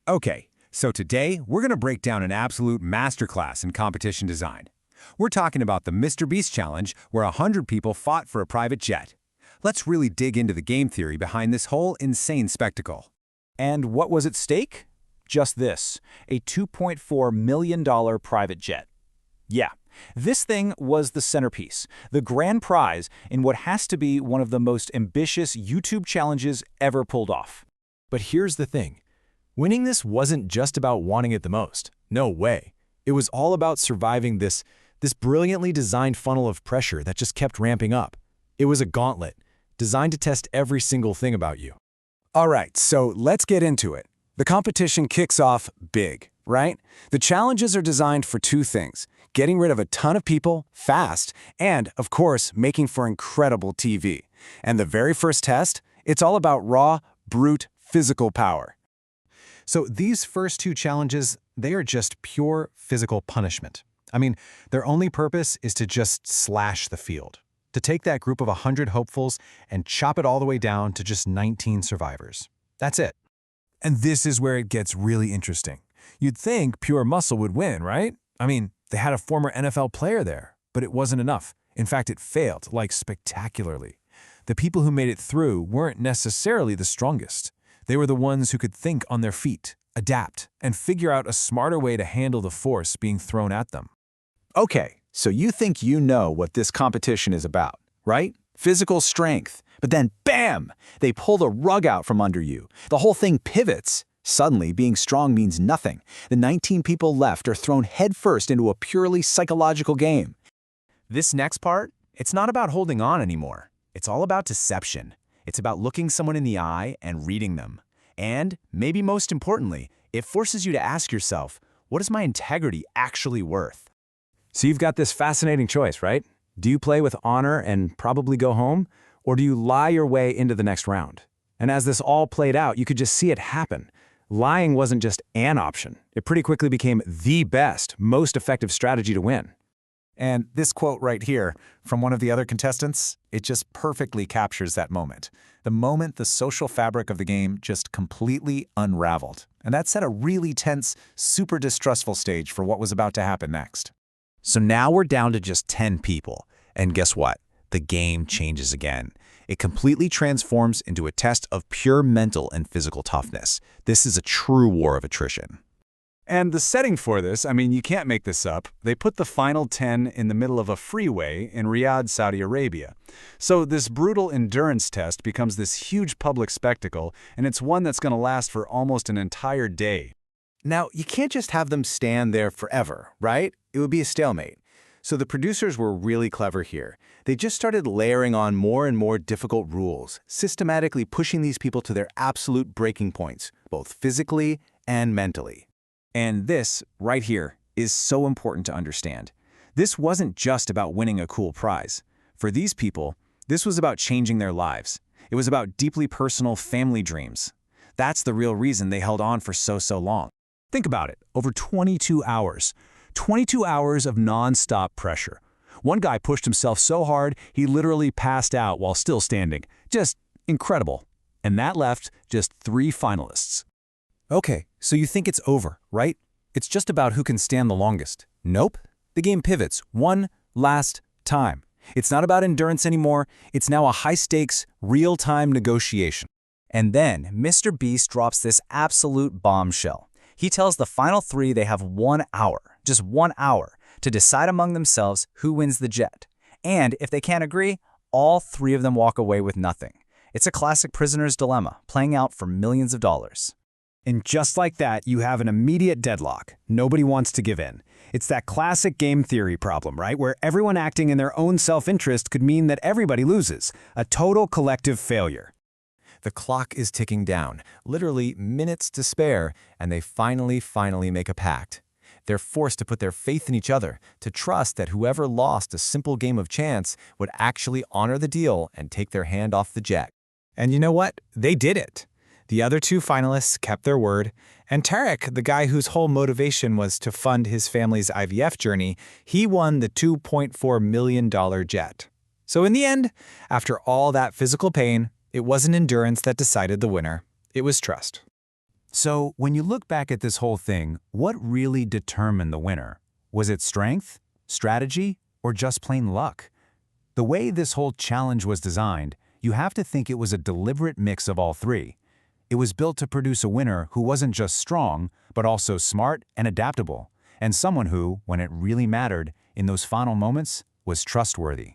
Okay, so today we're going to break down an absolute masterclass in competition design. We're talking about the MrBeast challenge where 100 people fought for a private jet. Let's really dig into the game theory behind this whole insane spectacle. And what was at stake? Just this, a $2.4 million private jet. Yeah, this thing was the centerpiece, the grand prize in what has to be one of the most ambitious YouTube challenges ever pulled off. But here's the thing. Winning this wasn't just about wanting it the most. No way. It was all about surviving this brilliantly designed funnel of pressure that just kept ramping up. It was a gauntlet, designed to test every single thing about you. All right, so let's get into it. The competition kicks off big, right? The challenges are designed for two things: getting rid of a ton of people fast, and, of course, making for incredible TV. And the very first test, it's all about raw, brute, physical power. So these first two challenges, they are just pure physical punishment. I mean, their only purpose is to just slash the field, to take that group of 100 hopefuls and chop it all the way down to just 19 survivors. That's it. And this is where it gets really interesting. You'd think pure muscle would win, right? I mean, they had a former NFL player there, but it wasn't enough. In fact, it failed, like spectacularly. The people who made it through weren't necessarily the strongest. They were the ones who could think on their feet, adapt, and figure out a smarter way to handle the force being thrown at them. Okay, so you think you know what this competition is about, right? Physical strength. But then, bam! They pull the rug out from under you. The whole thing pivots. Suddenly, being strong means nothing. The 19 people left are thrown headfirst into a purely psychological game. This next part, it's not about holding on anymore. It's all about deception. It's about looking someone in the eye and reading them. And, maybe most importantly, it forces you to ask yourself, what is my integrity actually worth? So you've got this fascinating choice, right? Do you play with honor and probably go home? Or do you lie your way into the next round? And as this all played out, you could just see it happen. Lying wasn't just an option. It pretty quickly became the best, most effective strategy to win. And this quote right here from one of the other contestants, it just perfectly captures that moment. The moment the social fabric of the game just completely unraveled. And that set a really tense, super distrustful stage for what was about to happen next. So now we're down to just 10 people. And guess what? The game changes again. It completely transforms into a test of pure mental and physical toughness. This is a true war of attrition. And the setting for this, I mean, you can't make this up. They put the final 10 in the middle of a freeway in Riyadh, Saudi Arabia. So this brutal endurance test becomes this huge public spectacle, and it's one that's going to last for almost an entire day. Now, you can't just have them stand there forever, right? It would be a stalemate. So the producers were really clever here. They just started layering on more and more difficult rules, systematically pushing these people to their absolute breaking points, both physically and mentally. And this, right here, is so important to understand. This wasn't just about winning a cool prize. For these people, this was about changing their lives. It was about deeply personal family dreams. That's the real reason they held on for so long. Think about it, over 22 hours. 22 hours of non-stop pressure. One guy pushed himself so hard, he literally passed out while still standing. Just incredible. And that left just 3 finalists. Okay, so you think it's over, right? It's just about who can stand the longest. Nope. The game pivots one last time. It's not about endurance anymore. It's now a high-stakes, real-time negotiation. And then MrBeast drops this absolute bombshell. He tells the final 3 they have 1 hour, just 1 hour, to decide among themselves who wins the jet. And if they can't agree, all 3 of them walk away with nothing. It's a classic prisoner's dilemma, playing out for millions of dollars. And just like that, you have an immediate deadlock. Nobody wants to give in. It's that classic game theory problem, right? Where everyone acting in their own self-interest could mean that everybody loses. A total collective failure. The clock is ticking down, literally minutes to spare, and they finally make a pact. They're forced to put their faith in each other, to trust that whoever lost a simple game of chance would actually honor the deal and take their hand off the jet. And you know what? They did it. The other 2 finalists kept their word, and Tarek, the guy whose whole motivation was to fund his family's IVF journey, he won the $2.4 million jet. So in the end, after all that physical pain, it wasn't endurance that decided the winner. It was trust. So, when you look back at this whole thing, what really determined the winner? Was it strength, strategy, or just plain luck? The way this whole challenge was designed, you have to think it was a deliberate mix of all three. It was built to produce a winner who wasn't just strong, but also smart and adaptable, and someone who, when it really mattered, in those final moments, was trustworthy.